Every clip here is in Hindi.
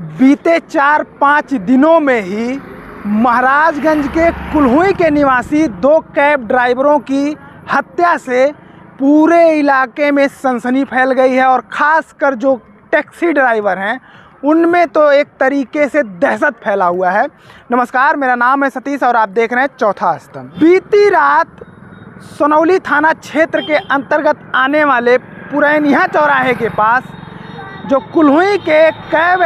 बीते 4-5 दिनों में ही महाराजगंज के कुल्हुई के निवासी 2 कैब ड्राइवरों की हत्या से पूरे इलाके में सनसनी फैल गई है और ख़ासकर जो टैक्सी ड्राइवर हैं उनमें तो एक तरीके से दहशत फैला हुआ है। नमस्कार, मेरा नाम है सतीश और आप देख रहे हैं चौथा स्तंभ। बीती रात सोनौली थाना क्षेत्र के अंतर्गत आने वाले पुरैनिया चौराहे के पास जो कुल्हुई के कैब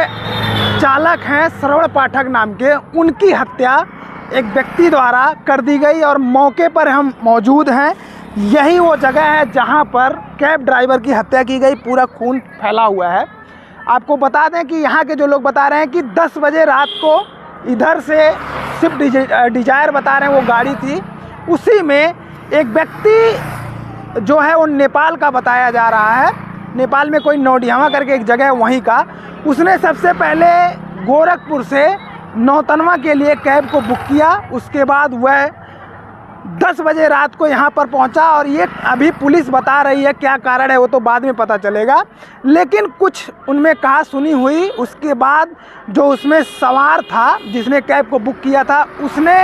चालक हैं श्रवण पाठक नाम के, उनकी हत्या एक व्यक्ति द्वारा कर दी गई और मौके पर हम मौजूद हैं। यही वो जगह है जहां पर कैब ड्राइवर की हत्या की गई। पूरा खून फैला हुआ है। आपको बता दें कि यहाँ के जो लोग बता रहे हैं कि 10 बजे रात को इधर से स्विफ्ट डिजायर बता रहे हैं वो गाड़ी थी, उसी में एक व्यक्ति जो है वो नेपाल का बताया जा रहा है। नेपाल में कोई नौडियामा करके एक जगह है वहीं का। उसने सबसे पहले गोरखपुर से नौतनवा के लिए कैब को बुक किया। उसके बाद वह 10 बजे रात को यहाँ पर पहुँचा और ये अभी पुलिस बता रही है क्या कारण है वो तो बाद में पता चलेगा, लेकिन कुछ उनमें कहा सुनी हुई। उसके बाद जो उसमें सवार था जिसने कैब को बुक किया था, उसने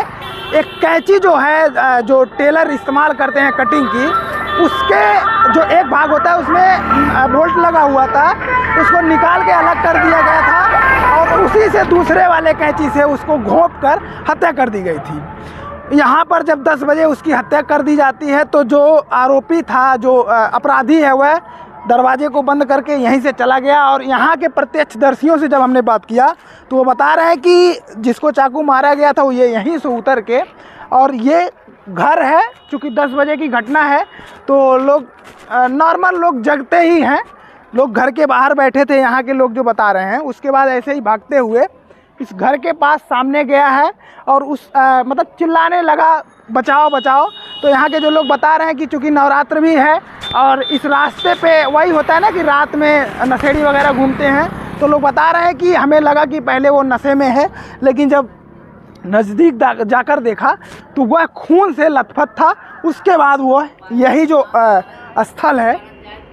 एक कैंची जो है जो टेलर इस्तेमाल करते हैं कटिंग की, उसके जो एक भाग होता है उसमें बोल्ट लगा हुआ था, उसको निकाल के अलग कर दिया गया था और उसी से दूसरे वाले कैंची से उसको घोंप कर हत्या कर दी गई थी। यहाँ पर जब 10 बजे उसकी हत्या कर दी जाती है तो जो आरोपी था, जो अपराधी है, वह दरवाजे को बंद करके यहीं से चला गया। और यहाँ के प्रत्यक्षदर्शियों से जब हमने बात किया तो वो बता रहे हैं कि जिसको चाकू मारा गया था वो ये यहीं से उतर के, और ये घर है, चूँकि 10 बजे की घटना है तो लोग नॉर्मल लोग जगते ही हैं, लोग घर के बाहर बैठे थे यहाँ के लोग जो बता रहे हैं। उसके बाद ऐसे ही भागते हुए इस घर के पास सामने गया है और उस मतलब चिल्लाने लगा बचाओ बचाओ। तो यहाँ के जो लोग बता रहे हैं कि चूँकि नवरात्र भी है और इस रास्ते पे वही होता है ना कि रात में नशेड़ी वगैरह घूमते हैं, तो लोग बता रहे हैं कि हमें लगा कि पहले वो नशे में है, लेकिन जब नज़दीक जाकर देखा तो वह खून से लथपथ था। उसके बाद वो यही जो स्थल है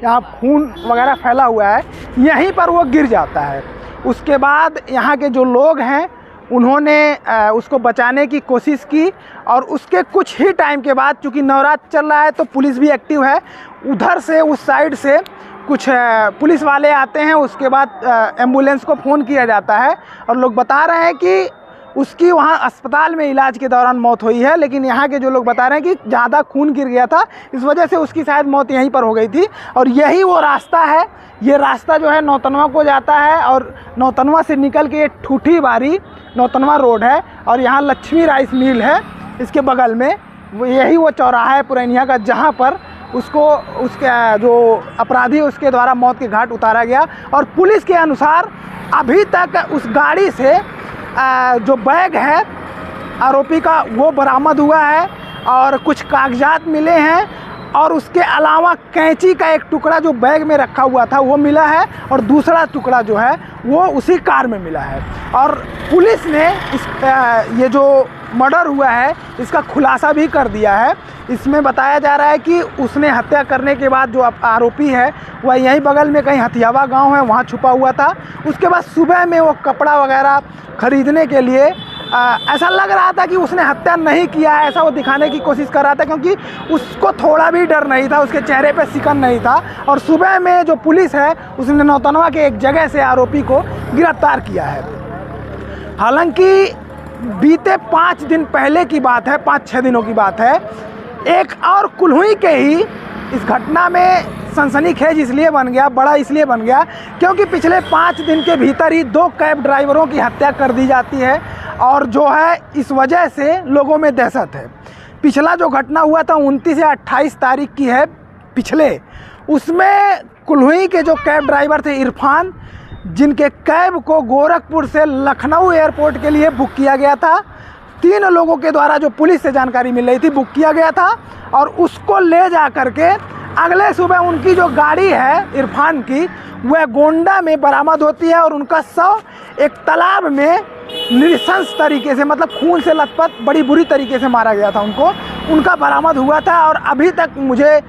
यहाँ खून वगैरह फैला हुआ है, यहीं पर वो गिर जाता है। उसके बाद यहाँ के जो लोग हैं उन्होंने उसको बचाने की कोशिश की और उसके कुछ ही टाइम के बाद, चूँकि नवरात्र चल रहा है तो पुलिस भी एक्टिव है, उधर से उस साइड से कुछ पुलिस वाले आते हैं। उसके बाद एम्बुलेंस को फ़ोन किया जाता है और लोग बता रहे हैं कि उसकी वहाँ अस्पताल में इलाज के दौरान मौत हुई है। लेकिन यहाँ के जो लोग बता रहे हैं कि ज़्यादा खून गिर गया था, इस वजह से उसकी शायद मौत यहीं पर हो गई थी। और यही वो रास्ता है, ये रास्ता जो है नौतनवा को जाता है और नौतनवा से निकल के ठूठी बारी नौतनवा रोड है और यहाँ लक्ष्मी राइस मिल है इसके बगल में। यही वो चौराहा है पुरैनिया का जहाँ पर उसको उसके जो अपराधी उसके द्वारा मौत के घाट उतारा गया। और पुलिस के अनुसार अभी तक उस गाड़ी से जो बैग है आरोपी का वो बरामद हुआ है और कुछ कागजात मिले हैं और उसके अलावा कैंची का एक टुकड़ा जो बैग में रखा हुआ था वो मिला है और दूसरा टुकड़ा जो है वो उसी कार में मिला है। और पुलिस ने ये जो मर्डर हुआ है इसका खुलासा भी कर दिया है। इसमें बताया जा रहा है कि उसने हत्या करने के बाद जो आरोपी है वह यहीं बगल में कहीं हथियावा गांव है वहाँ छुपा हुआ था। उसके बाद सुबह में वो कपड़ा वगैरह खरीदने के लिए ऐसा लग रहा था कि उसने हत्या नहीं किया है, ऐसा वो दिखाने की कोशिश कर रहा था, क्योंकि उसको थोड़ा भी डर नहीं था, उसके चेहरे पे सिकन नहीं था। और सुबह में जो पुलिस है उसने नौतनवा के एक जगह से आरोपी को गिरफ्तार किया है। हालांकि बीते 5 दिन पहले की बात है, 5-6 दिनों की बात है, एक और कुल्हुई के ही इस घटना में सनसनीखेज इसलिए बन गया, बड़ा इसलिए बन गया क्योंकि पिछले 5 दिन के भीतर ही 2 कैब ड्राइवरों की हत्या कर दी जाती है और जो है इस वजह से लोगों में दहशत है। पिछला जो घटना हुआ था 29 या 28 तारीख की है पिछले, उसमें कुल्हुई के जो कैब ड्राइवर थे इरफान, जिनके कैब को गोरखपुर से लखनऊ एयरपोर्ट के लिए बुक किया गया था, 3 लोगों के द्वारा जो पुलिस से जानकारी मिल रही थी बुक किया गया था और उसको ले जा करके अगले सुबह उनकी जो गाड़ी है इरफान की वह गोंडा में बरामद होती है और उनका शव एक तालाब में नृशंस तरीके से, मतलब खून से लथपथ बड़ी बुरी तरीके से मारा गया था उनका बरामद हुआ था। और अभी तक मुझे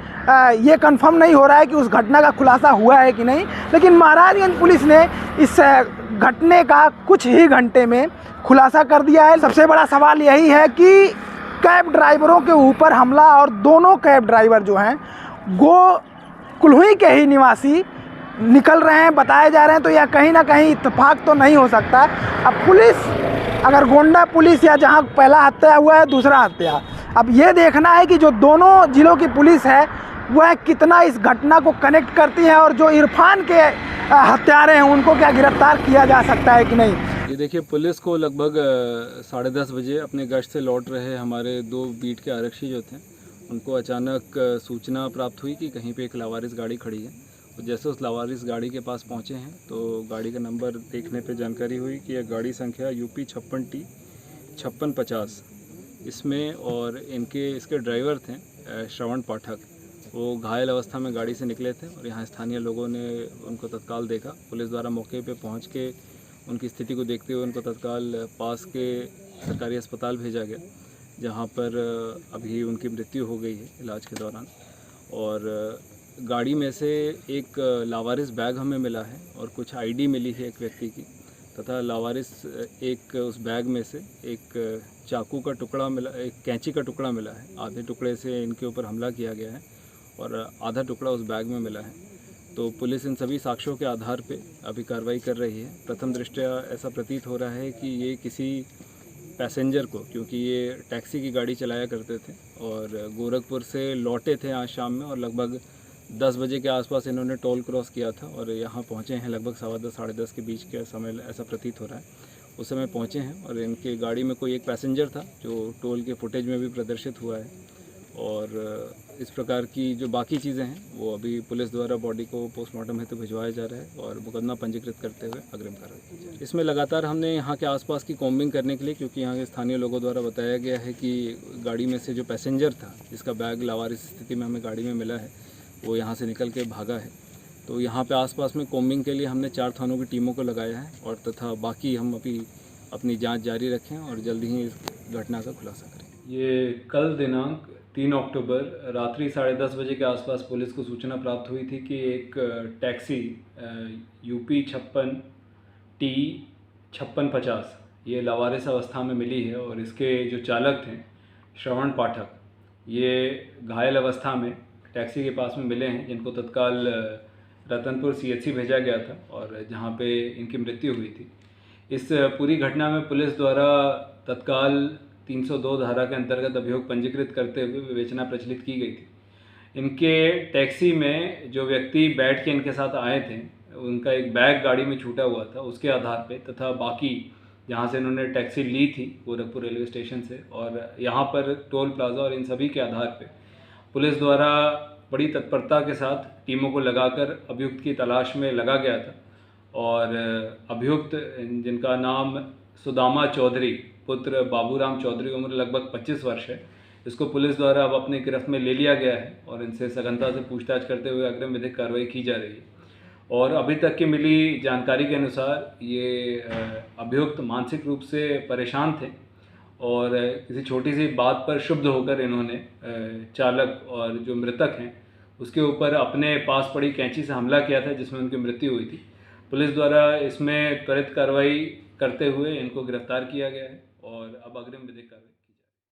ये कंफर्म नहीं हो रहा है कि उस घटना का खुलासा हुआ है कि नहीं, लेकिन महाराजगंज पुलिस ने इस घटने का कुछ ही घंटे में खुलासा कर दिया है। सबसे बड़ा सवाल यही है कि कैब ड्राइवरों के ऊपर हमला, और दोनों कैब ड्राइवर जो हैं वो कुल्हुई के ही निवासी निकल रहे हैं, बताए जा रहे हैं। तो यह कहीं ना कहीं इत्तेफाक तो नहीं हो सकता। अब पुलिस, अगर गोंडा पुलिस या जहां पहला हत्या हुआ है दूसरा हत्या, अब ये देखना है कि जो दोनों जिलों की पुलिस है वह कितना इस घटना को कनेक्ट करती है, और जो इरफान के हत्यारे हैं उनको क्या गिरफ्तार किया जा सकता है कि नहीं। ये देखिए, पुलिस को लगभग 10:30 बजे अपने गश्त से लौट रहे हमारे 2 बीट के आरक्षी जो थे, उनको अचानक सूचना प्राप्त हुई कि कहीं पे एक लावारिस गाड़ी खड़ी है। तो जैसे उस लावारिस गाड़ी के पास पहुंचे हैं तो गाड़ी का नंबर देखने पे जानकारी हुई कि यह गाड़ी संख्या UP 56T 5650 इसमें, और इसके ड्राइवर थे श्रवण पाठक। वो घायल अवस्था में गाड़ी से निकले थे और यहाँ स्थानीय लोगों ने उनको तत्काल देखा। पुलिस द्वारा मौके पे पहुँच के उनकी स्थिति को देखते हुए उनको तत्काल पास के सरकारी अस्पताल भेजा गया, जहाँ पर अभी उनकी मृत्यु हो गई है इलाज के दौरान। और गाड़ी में से एक लावारिस बैग हमें मिला है और कुछ ID मिली है एक व्यक्ति की, तथा लावारिस एक उस बैग में से एक चाकू का टुकड़ा मिला, एक कैंची का टुकड़ा मिला है। आधे टुकड़े से इनके ऊपर हमला किया गया है और आधा टुकड़ा उस बैग में मिला है। तो पुलिस इन सभी साक्ष्यों के आधार पे अभी कार्रवाई कर रही है। प्रथम दृष्टया ऐसा प्रतीत हो रहा है कि ये किसी पैसेंजर को, क्योंकि ये टैक्सी की गाड़ी चलाया करते थे और गोरखपुर से लौटे थे आज शाम में, और लगभग 10 बजे के आसपास इन्होंने टोल क्रॉस किया था और यहाँ पहुँचे हैं लगभग 10:15 साढ़े 10 के बीच के समय, ऐसा प्रतीत हो रहा है। उस समय पहुँचे हैं और इनके गाड़ी में कोई एक पैसेंजर था जो टोल के फुटेज में भी प्रदर्शित हुआ है। और इस प्रकार की जो बाकी चीज़ें हैं वो अभी पुलिस द्वारा बॉडी को पोस्टमार्टम हेतु भिजवाया जा रहा है और मुकदमा पंजीकृत करते हुए अग्रिम कार्रवाई की जा रही है। इसमें लगातार हमने यहाँ के आसपास की कॉम्बिंग करने के लिए, क्योंकि यहाँ के स्थानीय लोगों द्वारा बताया गया है कि गाड़ी में से जो पैसेंजर था जिसका बैग लावारिस स्थिति में हमें गाड़ी में मिला है वो यहाँ से निकल के भागा है। तो यहाँ पे आसपास में कॉम्बिंग के लिए हमने 4 थानों की टीमों को लगाया है, और तथा बाकी हम अभी अपनी जांच जारी रखें और जल्द ही इस घटना का खुलासा करें। ये कल दिनांक 3 अक्टूबर रात्रि 10:30 बजे के आसपास पुलिस को सूचना प्राप्त हुई थी कि एक टैक्सी UP 56T 5650 ये लावारिस अवस्था में मिली है, और इसके जो चालक थे श्रवण पाठक, ये घायल अवस्था में टैक्सी के पास में मिले हैं, जिनको तत्काल रतनपुर CHC भेजा गया था और जहां पे इनकी मृत्यु हुई थी। इस पूरी घटना में पुलिस द्वारा तत्काल 302 धारा के अंतर्गत अभियोग पंजीकृत करते हुए विवेचना प्रचलित की गई थी। इनके टैक्सी में जो व्यक्ति बैठ के इनके साथ आए थे उनका एक बैग गाड़ी में छूटा हुआ था, उसके आधार पे, तथा बाकी जहां से इन्होंने टैक्सी ली थी गोरखपुर रेलवे स्टेशन से और यहाँ पर टोल प्लाजा, और इन सभी के आधार पे पुलिस द्वारा बड़ी तत्परता के साथ टीमों को लगाकर अभियुक्त की तलाश में लगा गया था। और अभियुक्त, जिनका नाम सुदामा चौधरी पुत्र बाबूराम चौधरी, उम्र लगभग 25 वर्ष है, इसको पुलिस द्वारा अब अपनी गिरफ्त में ले लिया गया है और इनसे सघनता से पूछताछ करते हुए अग्रिम विधिक कार्रवाई की जा रही है। और अभी तक की मिली जानकारी के अनुसार ये अभियुक्त मानसिक रूप से परेशान थे और किसी छोटी सी बात पर क्षुब्ध होकर इन्होंने चालक और जो मृतक हैं उसके ऊपर अपने पास पड़ी कैंची से हमला किया था, जिसमें उनकी मृत्यु हुई थी। पुलिस द्वारा इसमें त्वरित कार्रवाई करते हुए इनको गिरफ्तार किया गया है और अब अग्रिम विधिक कार्रवाई